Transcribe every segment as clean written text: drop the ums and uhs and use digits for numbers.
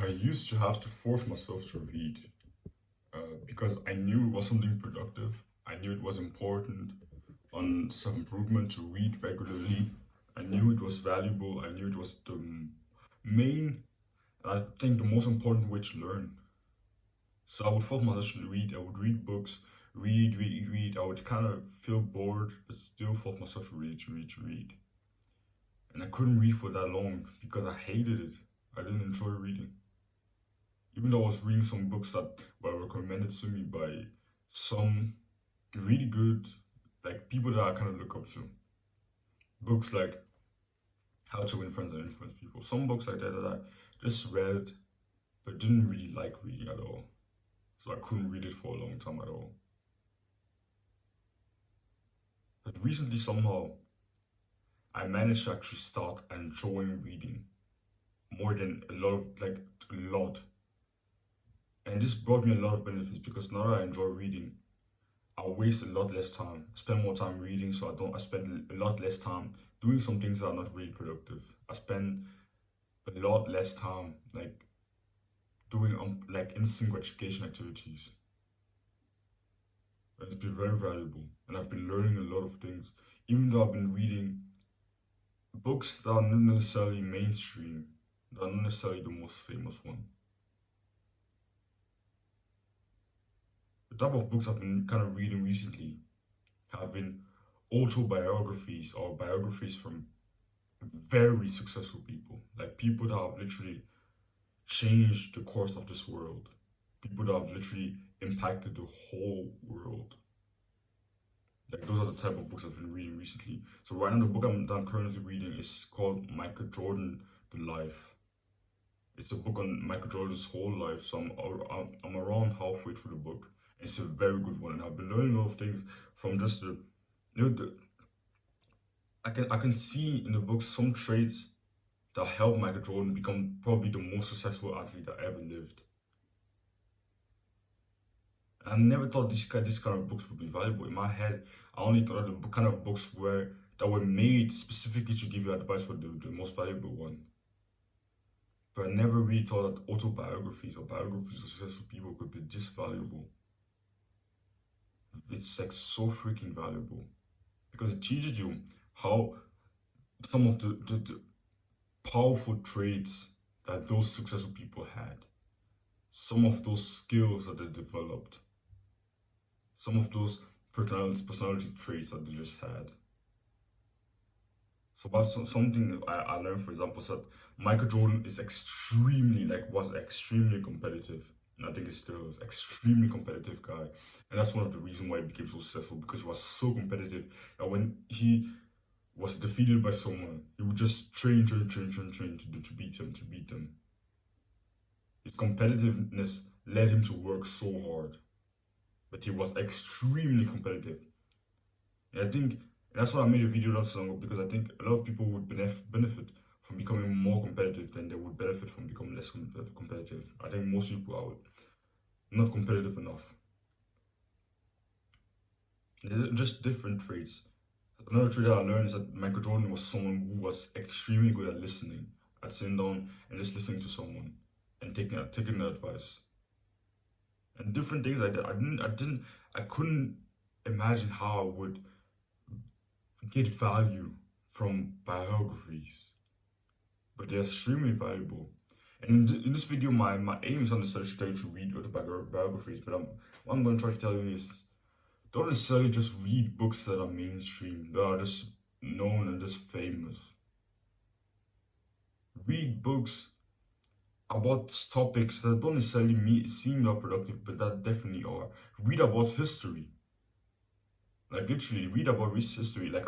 I used to have to force myself to read because I knew it was something productive. I knew it was important on self improvement to read regularly. I knew it was valuable. I knew it was the main, I think, the most important way to learn. So I would force myself to read. I would read books, read. I would kind of feel bored, but still force myself to read. And I couldn't read for that long because I hated it. I didn't enjoy reading. Even though I was reading some books that were recommended to me by some really good, like people that I kind of look up to. Books like How to Win Friends and Influence People. Some books like that that I just read, but didn't really like reading at all. So I couldn't read it for a long time at all. But recently, somehow, I managed to actually start enjoying reading more than a lot of, like, a lot. And this brought me a lot of benefits because now that I enjoy reading, I waste a lot less time. I spend more time reading, so I spend a lot less time doing some things that are not really productive. I spend a lot less time like doing like instant gratification activities. It's been very valuable, and I've been learning a lot of things. Even though I've been reading books that are not necessarily mainstream, that are not necessarily the most famous one. The type of books I've been kind of reading recently have been autobiographies or biographies from very successful people, like people that have literally changed the course of this world, people that have literally impacted the whole world. Like those are the type of books I've been reading recently. So right now, the book that I'm currently reading is called Michael Jordan: The Life. It's a book on Michael Jordan's whole life. So I'm around halfway through the book. It's a very good one, and I've been learning a lot of things from just the the I can see in the book some traits that helped Michael Jordan become probably the most successful athlete that ever lived. I never thought this kind of books would be valuable. In my head, I only thought the kind of books that were made specifically to give you advice were the most valuable one. But I never really thought that autobiographies or biographies of successful people could be this valuable. It's like so freaking valuable because it teaches you how some of the powerful traits that those successful people had, some of those skills that they developed, some of those personality traits that they just had. So that's something I learned, for example, is that Michael Jordan is was extremely competitive. And I think he still is extremely competitive guy. And that's one of the reasons why he became so successful because he was so competitive that when he was defeated by someone, he would just train to beat them. His competitiveness led him to work so hard, but he was extremely competitive. And I think that's why I made a video not so long ago because I think a lot of people would benefit from becoming more competitive than they would benefit from becoming less competitive. I think most people are not competitive enough. They're just different traits. Another trait that I learned is that Michael Jordan was someone who was extremely good at listening, at sitting down and just listening to someone and taking their advice. And different things like that. I couldn't imagine how I would get value from biographies, but they're extremely valuable. And in this video, my aim is not necessarily to tell you to read autobiographies, but what I'm going to try to tell you is don't necessarily just read books that are mainstream, that are just known and just famous. Read books about topics that don't necessarily seem that productive, but that definitely are. Read about history. Like literally, read about history. Like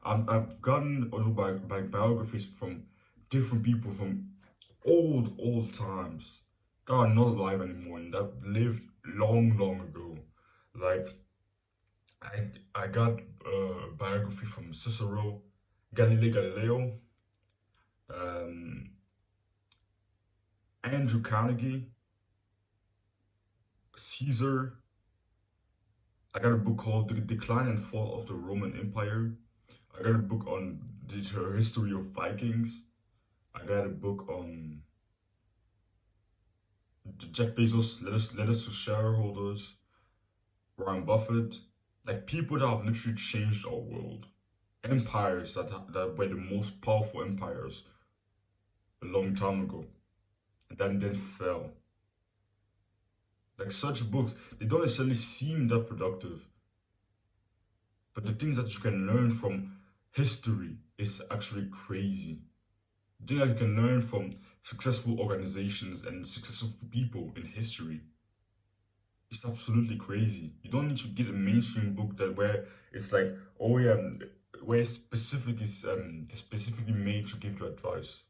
I've gotten autobiographies from different people from old times that are not alive anymore and that lived long ago. Like I got a biography from Cicero, Galileo, Andrew Carnegie, Caesar. I got a book called The Decline and Fall of the Roman Empire. I got a book on the history of Vikings. I got a book on Jeff Bezos, let us to shareholders, Warren Buffett, like people that have literally changed our world. Empires that were the most powerful empires a long time ago, and then fell. Like such books, they don't necessarily seem that productive, but the things that you can learn from history is actually crazy. The thing that you can learn from successful organizations and successful people in history, it's absolutely crazy. You don't need to get a mainstream book that where it's like, oh yeah, where it's specifically made to give you advice.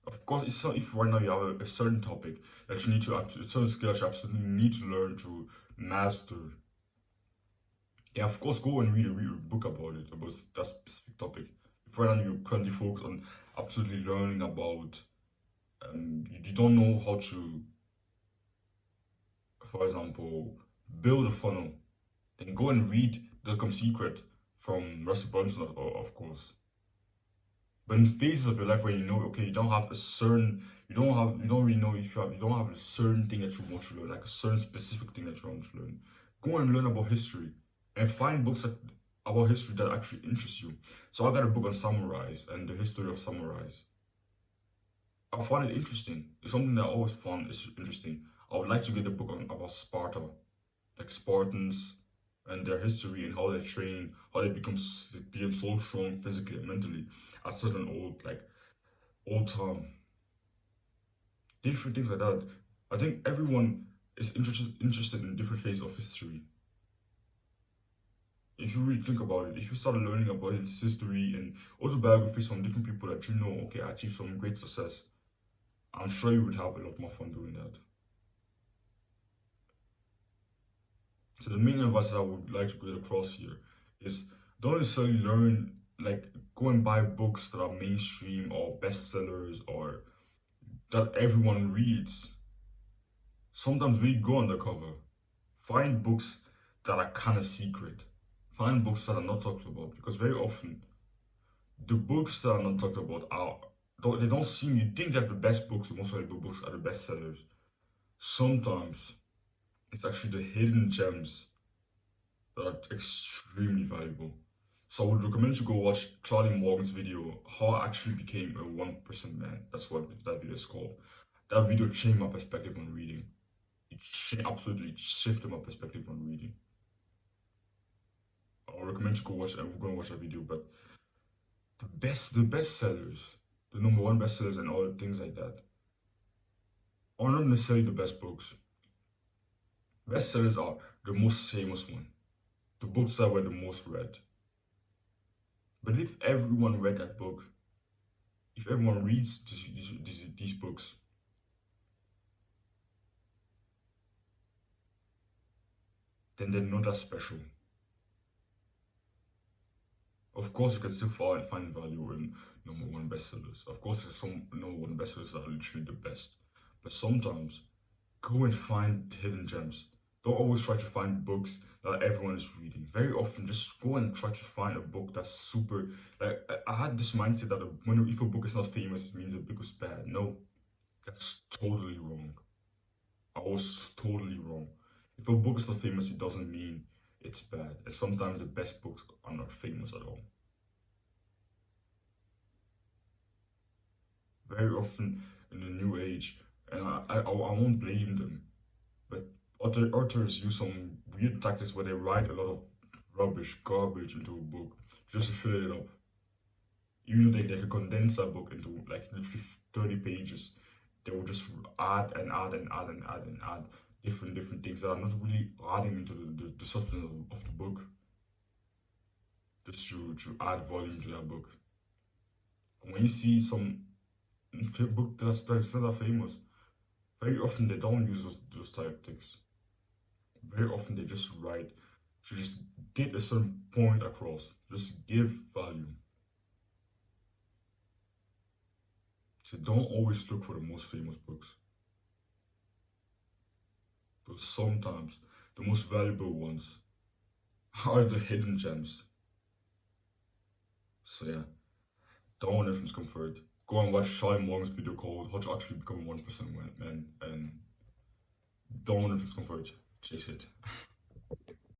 Of course, it's not if right now you have a certain topic that you need to, a certain skill that you absolutely need to learn to master. Yeah, of course, go and read a book about it, about that specific topic. If right now you currently focus on absolutely learning about, you don't know how to, for example, build a funnel, then go and read The Come Secret from Russell Brunson, of course. But in phases of your life where you know, okay, you don't have a certain, you don't really know if you don't have a certain thing that you want to learn, like a certain specific thing that you want to learn. Go and learn about history and find books about history that actually interest you. So I got a book on samurais and the history of samurais. I find it interesting. It's something that I always found is interesting. I would like to get a book about Sparta, like Spartans and their history and how they train, how they become so strong physically and mentally at certain old time. Different things like that. I think everyone is interested in different phases of history. If you really think about it, if you start learning about its history and autobiographies from different people that you know, okay, achieved some great success, I'm sure you would have a lot more fun doing that. So the main advice that I would like to get across here is don't necessarily learn, like go and buy books that are mainstream or bestsellers or that everyone reads. Sometimes we go undercover. Find books that are kind of secret. Find books that are not talked about because very often the books that are not talked about they don't seem, you think that the best books, the most valuable books are the bestsellers. Sometimes it's actually the hidden gems that are extremely valuable. So I would recommend you go watch Charlie Morgan's video, How I Actually Became a 1% Man. That's what that video is called. That video changed my perspective on reading. It absolutely shifted my perspective on reading. I would recommend you go watch and we're gonna watch that video, but the best sellers, the number one bestsellers and all things like that, are not necessarily the best books. Bestsellers are the most famous one, the books that were the most read. But if everyone read that book, if everyone reads these books, then they're not that special. Of course, you can still find value in number one bestsellers. Of course, there's some number one bestsellers that are literally the best. But sometimes, go and find hidden gems. Don't always try to find books that everyone is reading. Very often, just go and try to find a book that's super. Like I had this mindset that if a book is not famous, it means the book is bad. No, that's totally wrong. I was totally wrong. If a book is not famous, it doesn't mean it's bad. And sometimes the best books are not famous at all. Very often in the new age, and I won't blame them, but authors use some weird tactics where they write a lot of garbage into a book just to fill it up. Even though they could condense that book into like literally 30 pages, they will just add and add and add and add and add different things that are not really adding into the substance of the book. Just to add volume to that book. And when you see some book that's not that famous, very often they don't use those tactics. Very often they just write to just get a certain point across, just give value. So don't always look for the most famous books. But sometimes the most valuable ones are the hidden gems. So yeah, don't let from comfort. go and watch Charlie Morgan's video called How to Actually Become a 1% Man, and don't want to comfort, chase it.